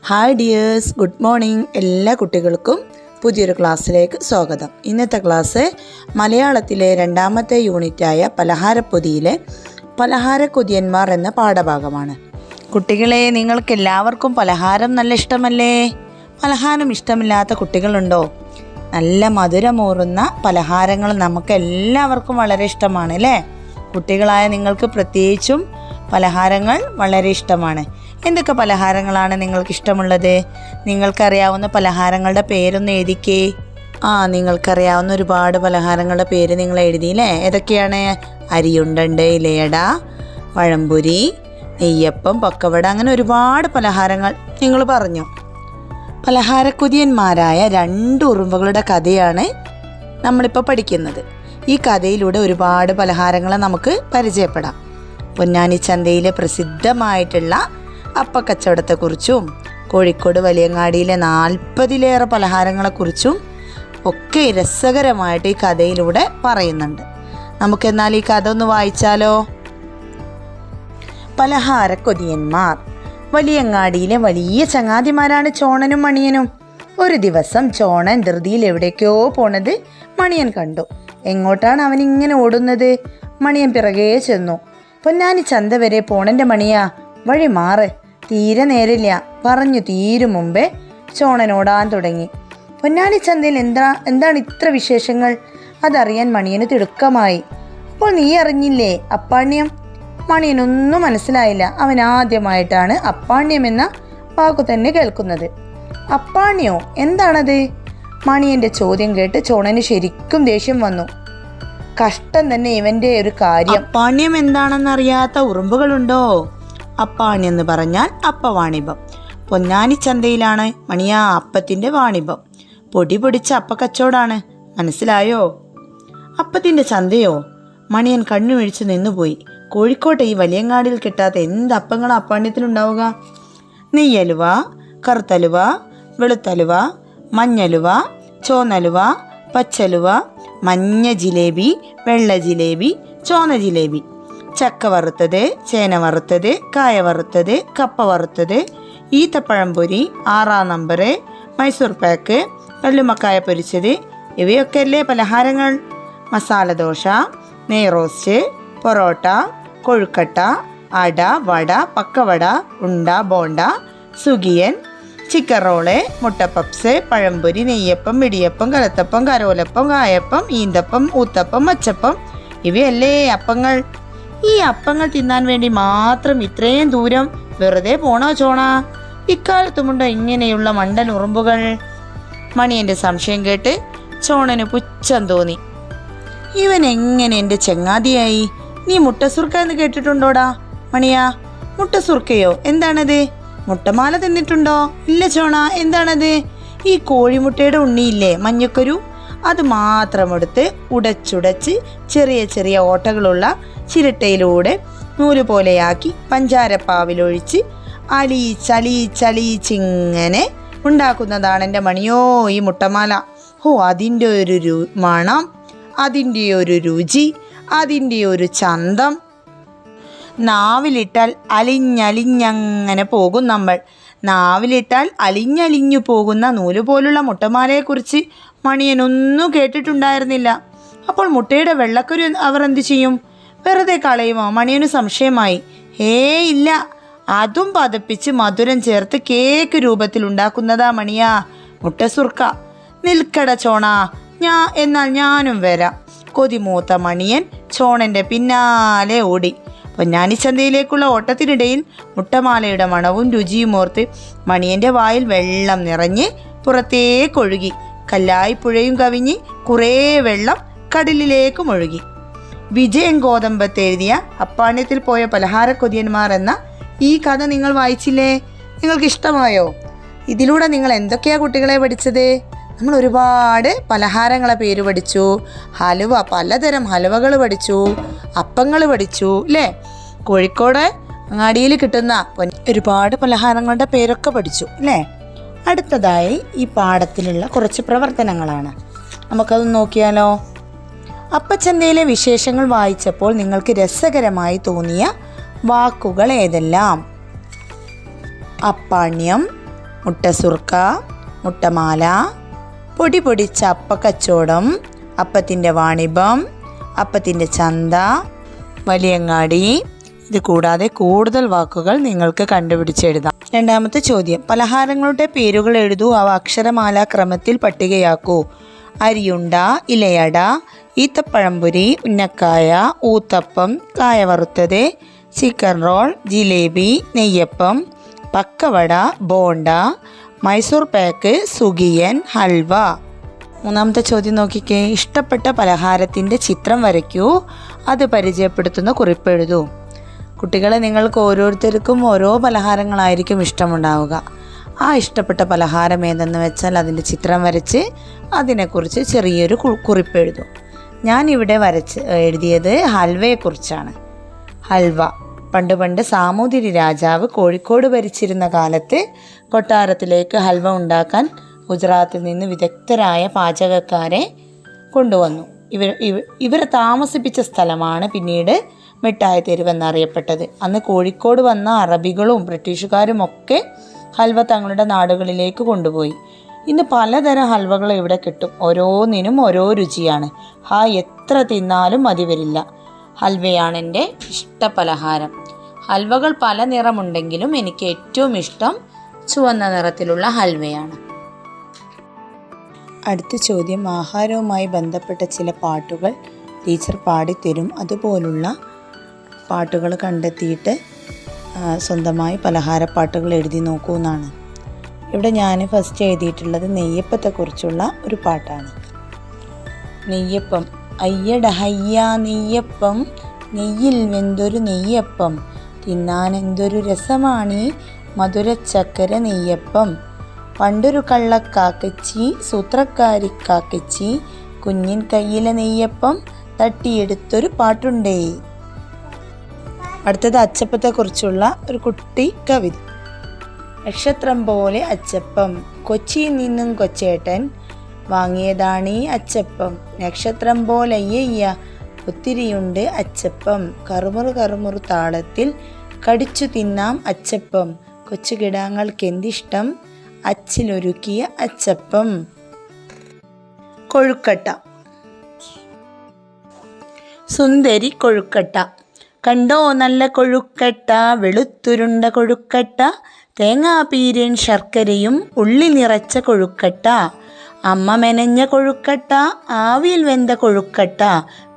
Hi dears, good morning. എല്ലാ കുട്ടികൾക്കും പുതിയൊരു ക്ലാസ്സിലേക്ക് സ്വാഗതം. ഇന്നത്തെ ക്ലാസ് മലയാളത്തിലെ രണ്ടാമത്തെ യൂണിറ്റായ പലഹാരപ്പൊതിയിലെ പലഹാരക്കൊതിയന്മാർ എന്ന പാഠഭാഗമാണ്. കുട്ടികളെ, നിങ്ങൾക്ക് എല്ലാവർക്കും പലഹാരം നല്ല ഇഷ്ടമല്ലേ? പലഹാരം ഇഷ്ടമില്ലാത്ത കുട്ടികളുണ്ടോ? നല്ല മധുരമൂറുന്ന പലഹാരങ്ങൾ നമുക്ക് എല്ലാവർക്കും വളരെ ഇഷ്ടമാണ് അല്ലേ? കുട്ടികളായ നിങ്ങൾക്ക് പ്രത്യേകിച്ചും പലഹാരങ്ങൾ വളരെ ഇഷ്ടമാണ്. എന്തൊക്കെ പലഹാരങ്ങളാണ് നിങ്ങൾക്ക് ഇഷ്ടമുള്ളത്? നിങ്ങൾക്കറിയാവുന്ന പലഹാരങ്ങളുടെ പേരൊന്ന് എഴുതിക്കേ. നിങ്ങൾക്കറിയാവുന്ന ഒരുപാട് പലഹാരങ്ങളുടെ പേര് നിങ്ങൾ എഴുതിയില്ലേ? ഏതൊക്കെയാണ്? അരിയുണ്ടുണ്ട്, ഇലയട, പഴംപൊരി, നെയ്യപ്പം, പക്കവട, അങ്ങനെ ഒരുപാട് പലഹാരങ്ങൾ നിങ്ങൾ പറഞ്ഞു. പലഹാരക്കൊതിയന്മാരായ രണ്ട് ഉറുമ്പുകളുടെ കഥയാണ് നമ്മളിപ്പോൾ പഠിക്കുന്നത്. ഈ കഥയിലൂടെ ഒരുപാട് പലഹാരങ്ങൾ നമുക്ക് പരിചയപ്പെടാം. പൊന്നാനി ചന്തയിലെ പ്രസിദ്ധമായിട്ടുള്ള അപ്പക്കച്ചവടത്തെക്കുറിച്ചും കോഴിക്കോട് വലിയങ്ങാടിയിലെ 40-ലേറെ പലഹാരങ്ങളെക്കുറിച്ചും ഒക്കെ രസകരമായിട്ട് ഈ കഥയിലൂടെ പറയുന്നുണ്ട്. നമുക്കെന്നാൽ ഈ കഥ ഒന്ന് വായിച്ചാലോ? പലഹാരക്കൊതിയന്മാർ. വലിയങ്ങാടിയിലെ വലിയ ചങ്ങാതിമാരാണ് ചോണനും മണിയനും. ഒരു ദിവസം ചോണൻ ധൃതിയിൽ എവിടേക്കോ പോണത് മണിയൻ കണ്ടു. എങ്ങോട്ടാണ് അവൻ ഇങ്ങനെ ഓടുന്നത്? മണിയൻ പിറകെ ചെന്നു. പൊന്നാനി ചന്ത വരെ പോണൻ്റെ മണിയാ, വഴി മാറ്, തീരെ നേരില്ല പറഞ്ഞു തീരും മുമ്പേ ചോണൻ ഓടാൻ തുടങ്ങി. പൊന്നാനി ചന്തയിൽ എന്താണ് ഇത്ര വിശേഷങ്ങൾ? അതറിയാൻ മണിയന് തിടുക്കമായി. അപ്പോൾ നീ അറിഞ്ഞില്ലേ അപ്പാണ്യം? മണിയനൊന്നും മനസ്സിലായില്ല. അവൻ ആദ്യമായിട്ടാണ് അപ്പാണ്യം എന്ന വാക്കു തന്നെ കേൾക്കുന്നത്. അപ്പാണ്യോ? എന്താണത്? മണിയന്റെ ചോദ്യം കേട്ട് ചോണന് ശരിക്കും ദേഷ്യം വന്നു. കഷ്ടം തന്നെ ഇവന്റെ ഒരു കാര്യം. അപ്പാണ്യം എന്താണെന്നറിയാത്ത ഉറുമ്പുകളുണ്ടോ? അപ്പാണ്യം എന്ന് പറഞ്ഞാൽ അപ്പവാണിഭം. പൊന്നാനി ചന്തയിലാണ് മണിയാ അപ്പത്തിന്റെ വാണിഭം. പൊടി പൊടിച്ച അപ്പക്കച്ചവടാണ്, മനസ്സിലായോ? അപ്പത്തിന്റെ ചന്തയോ? മണിയൻ കണ്ണുമിഴിച്ച് നിന്നുപോയി. കോഴിക്കോട്ടെ ഈ വലിയങ്ങാടിയിൽ കിട്ടാത്ത എന്ത് അപ്പങ്ങളാണ് അപ്പാണ്യത്തിലുണ്ടാവുക? നെയ്യലുവ, കറുത്തലുവ, വെളുത്തലുവ, മഞ്ഞലുവ, ചോന്നലുവ, പച്ചലുവ, മഞ്ഞ ജിലേബി, വെള്ള ജിലേബി, ചോന്ന ജിലേബി, ചക്ക വറുത്തത്, ചേന വറുത്തത്, കായ വറുത്തത്, കപ്പ വറുത്തത്, ഈത്തപ്പഴം പൊരി, 6-ാം നമ്പർ, മൈസൂർ പാക്ക്, കല്ലുമക്കായ പൊരിച്ചത്, ഇവയൊക്കെ അല്ലേ പലഹാരങ്ങൾ? മസാല ദോശ, നെയ് റോസ്റ്റ്, പൊറോട്ട, കൊഴുക്കട്ട, അട, വട, പക്കവട, ഉണ്ട, ബോണ്ട, സുഗിയൻ, ചിക്കൻ റോള്, മുട്ട പപ്സ്, പഴംപൊരി, നെയ്യപ്പം, ഇടിയപ്പം, കലത്തപ്പം, കരോലപ്പം, കായപ്പം, ഈന്തപ്പം, ഊത്തപ്പം, അച്ചപ്പം, ഇവയല്ലേ അപ്പങ്ങൾ? ഈ അപ്പങ്ങൾ തിന്നാൻ വേണ്ടി മാത്രം ഇത്രയും ദൂരം വെറുതെ പോണോ ചോണാ? ഇക്കാലത്തുമുണ്ടോ ഇങ്ങനെയുള്ള മണ്ടൻ ഉറുമ്പുകൾ? മണിയന്റെ സംശയം കേട്ട് ചോണന് പുച്ഛം തോന്നി. ഇവൻ എങ്ങനെ എൻ്റെ ചങ്ങാതിയായി? നീ മുട്ടസുർക്ക എന്ന് കേട്ടിട്ടുണ്ടോടാ മണിയാ? മുട്ടസുർക്കയോ? എന്താണത്? മുട്ടമാല തിന്നിട്ടുണ്ടോ? ഇല്ല ചോണ, എന്താണത്? ഈ കോഴിമുട്ടയുടെ ഉണ്ണിയില്ലേ, മഞ്ഞക്കരു, അത് മാത്രം എടുത്ത് ഉടച്ചുടച്ച് ചെറിയ ചെറിയ ഓട്ടകളുള്ള ചിരട്ടയിലൂടെ നൂല് പോലെയാക്കി പഞ്ചാരപ്പാവിലൊഴിച്ച് അലിയിച്ചലിയിച്ചലിയിച്ചിങ്ങനെ ഉണ്ടാക്കുന്നതാണ് എൻ്റെ മണിയോ ഈ മുട്ടമാല. അതിൻ്റെ ഒരു മണം, അതിൻ്റെ ഒരു രുചി, അതിൻ്റെ ഒരു ചന്തം. നാവിലിട്ടാൽ അലിഞ്ഞലിഞ്ഞങ്ങനെ പോകും നമ്മൾ. നാവിലിട്ടാൽ അലിഞ്ഞലിഞ്ഞു പോകുന്ന നൂല് പോലുള്ള മുട്ടമാലയെക്കുറിച്ച് മണിയനൊന്നും കേട്ടിട്ടുണ്ടായിരുന്നില്ല. അപ്പോൾ മുട്ടയുടെ വെള്ളക്കരു അവർ എന്തു ചെയ്യും? വെറുതെ കളയുമോ? മണിയന് സംശയമായി. ഇല്ല, അതും പതപ്പിച്ച് മധുരം ചേർത്ത് കേക്ക് രൂപത്തിൽ ഉണ്ടാക്കുന്നതാ മണിയാ മുട്ടസുർക്ക. നിൽക്കട ചോണ, എന്നാൽ ഞാനും വരാം. കൊതിമൂത്ത മണിയൻ ചോണന്റെ പിന്നാലെ ഓടി. പൊന്നാനി ചന്തയിലേക്കുള്ള ഓട്ടത്തിനിടയിൽ മുട്ടമാലയുടെ മണവും രുചിയും ഓർത്ത് മണിയന്റെ വായിൽ വെള്ളം നിറഞ്ഞ് പുറത്തേക്കൊഴുകി. കല്ലായി പുഴയും കവിഞ്ഞ് കുറേ വെള്ളം കടലിലേക്കും ഒഴുകി. വിജയൻ ഗോതമ്പത്ത് എഴുതിയ അപ്പാണ്യത്തിൽ പോയ പലഹാരക്കൊതിയന്മാർ എന്ന ഈ കഥ നിങ്ങൾ വായിച്ചില്ലേ? നിങ്ങൾക്ക് ഇഷ്ടമായോ? ഇതിലൂടെ നിങ്ങൾ എന്തൊക്കെയാ കുട്ടികളെ പഠിച്ചത്? നമ്മൾ ഒരുപാട് പലഹാരങ്ങളെ പേര് പഠിച്ചു. ഹലുവ, പലതരം ഹലുവകൾ പഠിച്ചു, അപ്പങ്ങൾ പഠിച്ചു അല്ലേ? കോഴിക്കോട് അങ്ങാടിയിൽ കിട്ടുന്ന ഒരുപാട് പലഹാരങ്ങളുടെ പേരൊക്കെ പഠിച്ചു അല്ലേ? അടുത്തതായി ഈ പാഠത്തിലുള്ള കുറച്ച് പ്രവർത്തനങ്ങളാണ്. നമുക്കത് നോക്കിയാലോ? അപ്പച്ചന്തയിലെ വിശേഷങ്ങൾ വായിച്ചപ്പോൾ നിങ്ങൾക്ക് രസകരമായി തോന്നിയ വാക്കുകൾ ഏതെല്ലാം? അപ്പാണ്യം, മുട്ട സുർക്ക, മുട്ടമാല, പൊടി പൊടിച്ച അപ്പക്കച്ചവടം, അപ്പത്തിൻ്റെ വാണിഭം, അപ്പത്തിൻ്റെ ചന്ത, വലിയങ്ങാടി. ഇത് കൂടാതെ കൂടുതൽ വാക്കുകൾ നിങ്ങൾക്ക് കണ്ടുപിടിച്ചെഴുതാം. രണ്ടാമത്തെ ചോദ്യം, പലഹാരങ്ങളുടെ പേരുകൾ എഴുതൂ, അവ അക്ഷരമാല ക്രമത്തിൽ പട്ടികയാക്കൂ. അരിയുണ്ട, ഇലയട, ഈത്തപ്പഴംപൊരി, ഉന്നക്കായ, ഊത്തപ്പം, കായ വറുത്തത്, ചിക്കൻ റോൾ, ജിലേബി, നെയ്യപ്പം, പക്കവട, ബോണ്ട, മൈസൂർ പാക്ക്, സുഗിയൻ, ഹൽവ. മൂന്നാമത്തെ ചോദ്യം നോക്കിക്കേ. ഇഷ്ടപ്പെട്ട പലഹാരത്തിൻ്റെ ചിത്രം വരയ്ക്കൂ, അത് പരിചയപ്പെടുത്തുന്ന കുറിപ്പെഴുതൂ. കുട്ടികളെ, നിങ്ങൾക്ക് ഓരോരുത്തർക്കും ഓരോ പലഹാരങ്ങളായിരിക്കും ഇഷ്ടമുണ്ടാവുക. ആ ഇഷ്ടപ്പെട്ട പലഹാരം ഏതെന്ന് വെച്ചാൽ അതിൻ്റെ ചിത്രം വരച്ച് അതിനെക്കുറിച്ച് ചെറിയൊരു കുറിപ്പെഴുതും. ഞാനിവിടെ എഴുതിയത് ഹൽവയെക്കുറിച്ചാണ്. ഹൽവ പണ്ട് സാമൂതിരി രാജാവ് കോഴിക്കോട് ഭരിച്ചിരുന്ന കാലത്ത് കൊട്ടാരത്തിലേക്ക് ഹൽവ ഉണ്ടാക്കാൻ ഗുജറാത്തിൽ നിന്ന് വിദഗ്ധരായ പാചകക്കാരെ കൊണ്ടുവന്നു. ഇവരെ താമസിപ്പിച്ച സ്ഥലമാണ് പിന്നീട് മിഠായി തെരുവ് എന്നറിയപ്പെട്ടത്. അന്ന് കോഴിക്കോട് വന്ന അറബികളും ബ്രിട്ടീഷുകാരും ഒക്കെ ഹൽവ തങ്ങളുടെ നാടുകളിലേക്ക് കൊണ്ടുപോയി. ഇന്ന് പലതരം ഹൽവകൾ ഇവിടെ കിട്ടും. ഓരോന്നിനും ഓരോ രുചിയാണ്. എത്ര തിന്നാലും മതി വരില്ല. ഹൽവയാണ് എൻ്റെ ഇഷ്ട പലഹാരം. ഹൽവകൾ പല നിറമുണ്ടെങ്കിലും എനിക്ക് ഏറ്റവും ഇഷ്ടം ചുവന്ന നിറത്തിലുള്ള ഹൽവയാണ്. അടുത്ത ചോദ്യം, ആഹാരവുമായി ബന്ധപ്പെട്ട ചില പാട്ടുകൾ ടീച്ചർ പാടിത്തരും. അതുപോലുള്ള പാട്ടുകൾ കണ്ടെത്തിയിട്ട് സ്വന്തമായി പലഹാരപ്പാട്ടുകൾ എഴുതി നോക്കൂ എന്നാണ്. ഇവിടെ ഞാൻ ഫസ്റ്റ് എഴുതിയിട്ടുള്ളത് നെയ്യപ്പത്തെക്കുറിച്ചുള്ള ഒരു പാട്ടാണ്. നെയ്യപ്പം. അയ്യട ഹയ്യ നെയ്യപ്പം, നെയ്യിൽ വെന്തൊരു നെയ്യപ്പം, തിന്നാൻ എന്തൊരു രസമാണീ മധുരച്ചക്കര നെയ്യപ്പം. പണ്ടൊരു കള്ളക്കാക്കച്ചി, സൂത്രക്കാരിക്കാക്കച്ചി, കുഞ്ഞിൻ കയ്യിലെ നെയ്യപ്പം തട്ടിയെടുത്തൊരു പാട്ടുണ്ടേ. അടുത്തത് അച്ചപ്പത്തെക്കുറിച്ചുള്ള ഒരു കുട്ടി കവിത. നക്ഷത്രം പോലെ അച്ചപ്പം, കൊച്ചിയിൽ നിന്നും കൊച്ചേട്ടൻ വാങ്ങിയതാണീ അച്ചപ്പം. നക്ഷത്രം പോലെ അയ്യയ്യ ഒത്തിരിയുണ്ട് അച്ചപ്പം, കറുമുറു കറുമുറു താളത്തിൽ കടിച്ചു തിന്നാം അച്ചപ്പം, കൊച്ചുകിടാങ്ങൾക്കെന്തിഷ്ടം അച്ചിലൊരുക്കിയ അച്ചപ്പം. കൊഴുക്കട്ട. സുന്ദരി കൊഴുക്കട്ട. കണ്ടോ നല്ല കൊഴുക്കട്ട, വെളുത്തുരുണ്ട കൊഴുക്കട്ട, തേങ്ങാപ്പീരൻ ശർക്കരയും ഉള്ളി നിറച്ച കൊഴുക്കട്ട, അമ്മ മെനഞ്ഞ കൊഴുക്കട്ട, ആവിയിൽ വെന്ത കൊഴുക്കട്ട,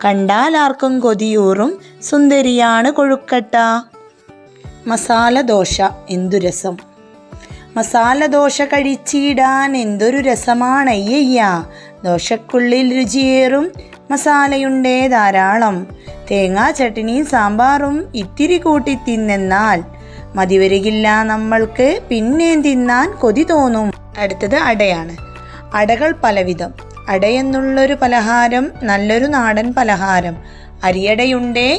കണ്ടാൽ ആർക്കും കൊതിയൂറും സുന്ദരിയാണ് കൊഴുക്കട്ട. മസാല ദോശ. എന്തു രസം. മസാല ദോശ കഴിച്ചിടാൻ എന്തൊരു രസമാണയ്യയ്യ, ദോശക്കുള്ളിൽ രുചിയേറും മസാലയുണ്ടേ ധാരാളം, തേങ്ങാ ചട്നിയും സാമ്പാറും ഇത്തിരി കൂട്ടി തിന്നെന്നാൽ മതിവരികില്ല നമ്മൾക്ക്, പിന്നെയും തിന്നാൻ കൊതി തോന്നും. അടുത്തത് അടയാണ്. അടകൾ പലവിധം. അടയെന്നുള്ളൊരു പലഹാരം നല്ലൊരു നാടൻ പലഹാരം. അരിയടയുണ്ടേ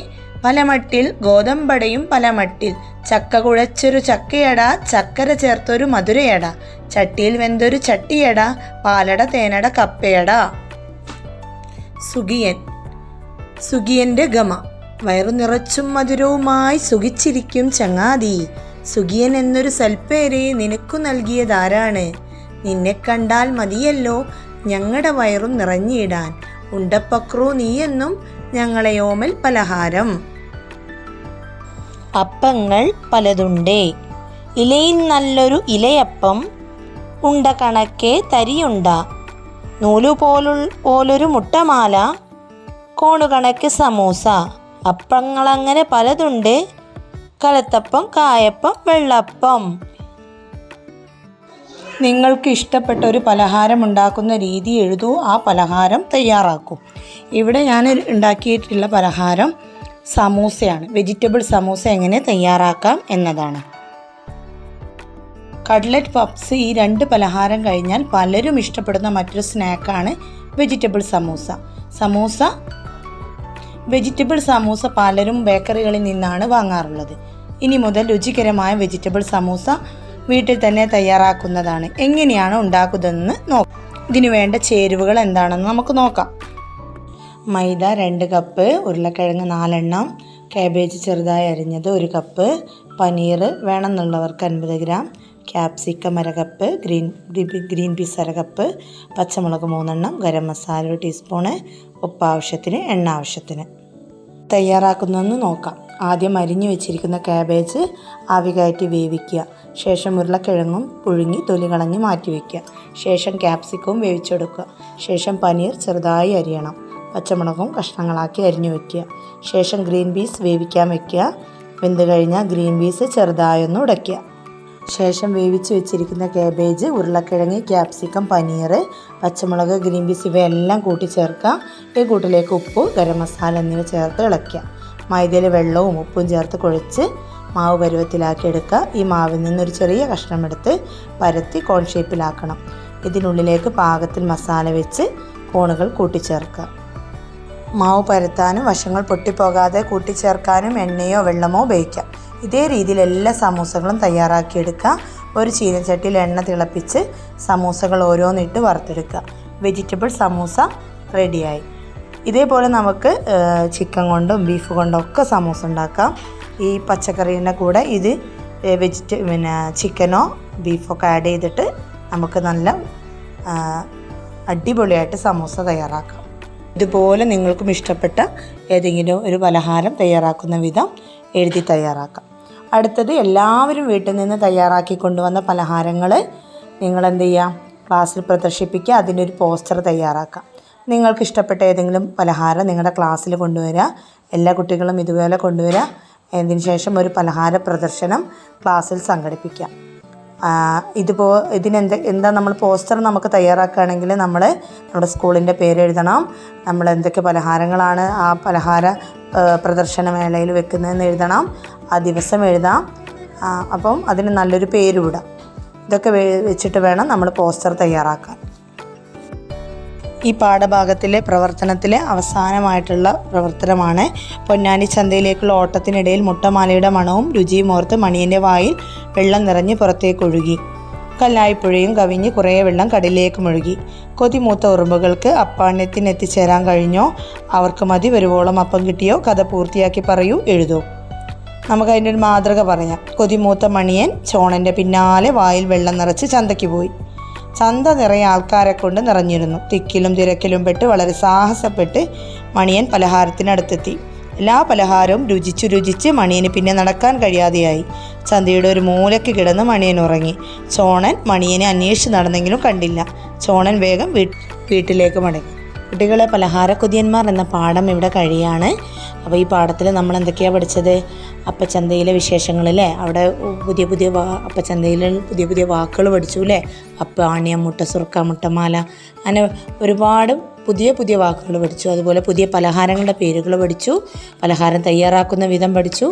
പലമട്ടിൽ, ഗോതമ്പടയും പലമട്ടിൽ, ചക്ക കുഴച്ചൊരു ചക്കയട, ചക്കര ചേർത്തൊരു മധുരയട, ചട്ടിയിൽ വെന്തൊരു ചട്ടിയട, പാലട, തേനട, കപ്പയട. സുഗിയൻ. സുഗിയൻ്റെ ഗമ. വയറു നിറച്ചും മധുരവുമായി സുഖിച്ചിരിക്കും ചങ്ങാതി, സുഗിയൻ എന്നൊരു സൽപ്പേര് നിനക്കു നൽകിയതാരാണ്, നിന്നെ കണ്ടാൽ മതിയല്ലോ ഞങ്ങളുടെ വയറും നിറഞ്ഞിടാൻ, ഉണ്ടപ്പക്രു നീയെന്നും ഞങ്ങളെ ഓമൽ പലഹാരം. അപ്പങ്ങൾ പലതുണ്ടേ. ഇലയിൽ നല്ലൊരു ഇലയപ്പം, ഉണ്ട കണക്കെ തരിയുണ്ട, നൂലുപോലൊരു മുട്ടമാല, കോണുകണക്ക് സമൂസ. അപ്പങ്ങളങ്ങനെ പലതുണ്ട്, കലത്തപ്പം, കായപ്പം, വെള്ളപ്പം. നിങ്ങൾക്ക് ഇഷ്ടപ്പെട്ട ഒരു പലഹാരം ഉണ്ടാക്കുന്ന രീതി എഴുതൂ, ആ പലഹാരം തയ്യാറാക്കൂ. ഇവിടെ ഞാൻ ഉണ്ടാക്കിയിട്ടുള്ള പലഹാരം സമൂസയാണ്. വെജിറ്റബിൾ സമൂസ എങ്ങനെ തയ്യാറാക്കാം എന്നതാണ്. കട്ട്ലറ്റ്, പപ്സ്, ഈ രണ്ട് പലഹാരം കഴിഞ്ഞാൽ പലരും ഇഷ്ടപ്പെടുന്ന മറ്റൊരു സ്നാക്കാണ് വെജിറ്റബിൾ സമൂസ. വെജിറ്റബിൾ സമൂസ പലരും ബേക്കറികളിൽ നിന്നാണ് വാങ്ങാറുള്ളത്. ഇനി മുതൽ രുചികരമായ വെജിറ്റബിൾ സമൂസ വീട്ടിൽ തന്നെ തയ്യാറാക്കുന്നതാണ്. എങ്ങനെയാണ് ഉണ്ടാക്കുന്നതെന്ന് നോക്കാം. ഇതിനു വേണ്ട ചേരുവകൾ എന്താണെന്ന് നമുക്ക് നോക്കാം. മൈദ 2 കപ്പ്, ഉരുളക്കിഴങ്ങ് 4 എണ്ണം, കാബേജ് ചെറുതായി അരിഞ്ഞത് 1 കപ്പ്, പനീർ വേണമെന്നുള്ളവർക്ക് 50 ഗ്രാം, ക്യാപ്സിക്കം അര കപ്പ്, ഗ്രീൻ പീസ് അര കപ്പ്, പച്ചമുളക് 3 എണ്ണം, ഗരം മസാല 1 ടീസ്പൂണ്, ഉപ്പ് ആവശ്യത്തിന്, എണ്ണ ആവശ്യത്തിന്. തയ്യാറാക്കുന്നതെന്ന് നോക്കാം. ആദ്യം അരിഞ്ഞു വെച്ചിരിക്കുന്ന ക്യാബേജ് ആവി കയറ്റി വേവിക്കുക. ശേഷം ഉരുളക്കിഴങ്ങും പുഴുങ്ങി തൊലി കളഞ്ഞ് മാറ്റി വയ്ക്കുക. ശേഷം ക്യാപ്സിക്കവും വേവിച്ചെടുക്കുക. ശേഷം പനീർ ചെറുതായി അരിയണം. പച്ചമുളകും കഷ്ണങ്ങളാക്കി അരിഞ്ഞു വയ്ക്കുക. ശേഷം ഗ്രീൻ പീസ് വേവിക്കാൻ വയ്ക്കുക. വെന്ത് കഴിഞ്ഞാൽ ഗ്രീൻ പീസ് ചെറുതായൊന്ന് ഉടയ്ക്കുക. ശേഷം വേവിച്ച് വെച്ചിരിക്കുന്ന കാബേജ്, ഉരുളക്കിഴങ്ങ്, ക്യാപ്സിക്കം, പനീർ, പച്ചമുളക്, ഗ്രീൻ പീസ് ഇവയെല്ലാം കൂട്ടിച്ചേർക്കുക. ഈ കൂട്ടിലേക്ക് ഉപ്പ്, ഗരം മസാല എന്നിവ ചേർത്ത് ഇളക്കുക. മൈദയിൽ വെള്ളവും ഉപ്പും ചേർത്ത് കുഴച്ച് മാവ് പരുവത്തിലാക്കി എടുക്കുക. ഈ മാവിൽ നിന്നൊരു ചെറിയ കഷ്ണം എടുത്ത് പരത്തി കോൺ ഷേപ്പിലാക്കണം. ഇതിനുള്ളിലേക്ക് പാകത്തിൽ മസാല വെച്ച് കോണുകൾ കൂട്ടിച്ചേർക്കുക. മാവ് പരത്താനും വശങ്ങൾ പൊട്ടിപ്പോകാതെ കൂട്ടിച്ചേർക്കാനും എണ്ണയോ വെള്ളമോ ഉപയോഗിക്കാം. ഇതേ രീതിയിൽ എല്ലാ സമൂസകളും തയ്യാറാക്കിയെടുക്കുക. ഒരു ചീനച്ചട്ടിയിൽ എണ്ണ തിളപ്പിച്ച് സമൂസകൾ ഓരോന്നിട്ട് വറുത്തെടുക്കുക. വെജിറ്റബിൾ സമൂസ റെഡിയായി. ഇതേപോലെ നമുക്ക് ചിക്കൻ കൊണ്ടും ബീഫ് കൊണ്ടും ഒക്കെ സമൂസ ഉണ്ടാക്കാം. ഈ പച്ചക്കറീൻ്റെ കൂടെ ഇത് ചിക്കനോ ബീഫൊക്കെ ആഡ് ചെയ്തിട്ട് നമുക്ക് നല്ല അടിപൊളിയായിട്ട് സമൂസ തയ്യാറാക്കാം. ഇതുപോലെ നിങ്ങൾക്കും ഇഷ്ടപ്പെട്ട ഏതെങ്കിലും ഒരു പലഹാരം തയ്യാറാക്കുന്ന വിധം എഴുതി തയ്യാറാക്കാം. അടുത്തത് എല്ലാവരും വീട്ടിൽ നിന്ന് തയ്യാറാക്കി കൊണ്ടുവന്ന പലഹാരങ്ങൾ നിങ്ങളെന്ത് ചെയ്യുക, ക്ലാസ്സിൽ പ്രദർശിപ്പിക്കുക. അതിൻ്റെ ഒരു പോസ്റ്റർ തയ്യാറാക്കാം. നിങ്ങൾക്ക് ഇഷ്ടപ്പെട്ട ഏതെങ്കിലും പലഹാരം നിങ്ങളുടെ ക്ലാസ്സിൽ കൊണ്ടുവരിക. എല്ലാ കുട്ടികളും ഇതുപോലെ കൊണ്ടുവരിക. അതിന് ശേഷം ഒരു പലഹാര പ്രദർശനം ക്ലാസ്സിൽ സംഘടിപ്പിക്കുക. എന്താ നമ്മൾ പോസ്റ്റർ നമുക്ക് തയ്യാറാക്കുകയാണെങ്കിൽ നമ്മുടെ സ്കൂളിൻ്റെ പേര് എഴുതണം. നമ്മൾ എന്തൊക്കെ പലഹാരങ്ങളാണ് ആ പലഹാര പ്രദർശനവേളയിൽ വെക്കുന്നതെന്ന് എഴുതണം. ആ ദിവസം എഴുതാം. അപ്പം അതിന് നല്ലൊരു പേര് വിടാം. ഇതൊക്കെ വെച്ചിട്ട് വേണം നമ്മൾ പോസ്റ്റർ തയ്യാറാക്കാൻ. ഈ പാഠഭാഗത്തിലെ പ്രവർത്തനത്തിലെ അവസാനമായിട്ടുള്ള പ്രവർത്തനമാണ് പൊന്നാനി ചന്തയിലേക്കുള്ള ഓട്ടത്തിനിടയിൽ മുട്ടമാലയുടെ മണവും രുചിയും ഓർത്ത് മണിയൻ്റെ വായിൽ വെള്ളം നിറഞ്ഞ് പുറത്തേക്ക് ഒഴുകി. കല്ലായിപ്പുഴയും കവിഞ്ഞ് കുറേ വെള്ളം കടലിലേക്ക് മുഴുകി. കൊതിമൂത്ത ഉറുമ്പുകൾക്ക് അപ്പാണ്യത്തിനെത്തിച്ചേരാൻ കഴിഞ്ഞോ? അവർക്ക് മതി വരുവോളം അപ്പം കിട്ടിയോ? കഥ പൂർത്തിയാക്കി പറയൂ, എഴുതൂ. നമുക്കതിൻ്റെ ഒരു മാതൃക പറയാം. കൊതിമൂത്ത മണിയൻ ചോണൻ്റെ പിന്നാലെ വായിൽ വെള്ളം നിറച്ച് ചന്തയ്ക്ക് പോയി. ചന്ത നിറയെ ആൾക്കാരെ കൊണ്ട് നിറഞ്ഞിരുന്നു. തിക്കിലും തിരക്കിലും പെട്ട് വളരെ സാഹസപ്പെട്ട് മണിയൻ പലഹാരത്തിനടുത്തെത്തി. എല്ലാ പലഹാരവും രുചിച്ച് മണിയന് പിന്നെ നടക്കാൻ കഴിയാതെയായി. ചന്തയുടെ ഒരു മൂലയ്ക്ക് കിടന്ന് മണിയൻ ഉറങ്ങി. ചോണൻ മണിയനെ അന്വേഷിച്ച് നടന്നെങ്കിലും കണ്ടില്ല. ചോണൻ വേഗം വീട്ടിലേക്ക് മടങ്ങി. കുട്ടികളെ, പലഹാരക്കൊതിയന്മാർ എന്ന പാഠം ഇവിടെ കഴിയാണ്. അപ്പോൾ ഈ പാഠത്തിൽ നമ്മൾ എന്തൊക്കെയാണ് പഠിച്ചത്? അപ്പച്ചന്തയിലെ വിശേഷങ്ങളല്ലേ, അവിടെ അപ്പച്ചന്തയിൽ പുതിയ വാക്കുകൾ പഠിച്ചു അല്ലേ. അപ്പാണ്യം, മുട്ട സുർക്ക, മുട്ടമാല, അങ്ങനെ ഒരുപാട് പുതിയ വാക്കുകൾ പഠിച്ചു. അതുപോലെ പുതിയ പലഹാരങ്ങളുടെ പേരുകൾ പഠിച്ചു. പലഹാരം തയ്യാറാക്കുന്ന വിധം പഠിച്ചു.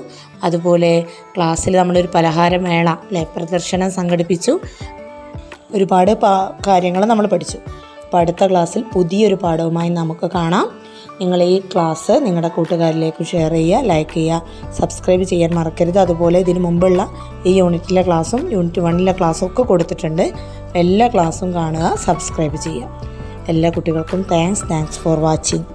അതുപോലെ ക്ലാസ്സിൽ നമ്മളൊരു പലഹാരമേള അല്ലേ, പ്രദർശനം സംഘടിപ്പിച്ചു. ഒരുപാട് കാര്യങ്ങൾ നമ്മൾ പഠിച്ചു. അപ്പോൾ അടുത്ത ക്ലാസ്സിൽ പുതിയൊരു പാഠവുമായി നമുക്ക് കാണാം. നിങ്ങൾ ഈ ക്ലാസ് നിങ്ങളുടെ കൂട്ടുകാരിലേക്ക് ഷെയർ ചെയ്യുക, ലൈക്ക് ചെയ്യുക, സബ്സ്ക്രൈബ് ചെയ്യാൻ മറക്കരുത്. അതുപോലെ ഇതിന് മുമ്പുള്ള ഈ യൂണിറ്റിലെ ക്ലാസ്സും യൂണിറ്റ് 1ലെ ക്ലാസ്സും ഒക്കെ കൊടുത്തിട്ടുണ്ട്. എല്ലാ ക്ലാസ്സും കാണുക, സബ്സ്ക്രൈബ് ചെയ്യുക. എല്ലാ കുട്ടികൾക്കും താങ്ക്സ് ഫോർ വാച്ചിങ്.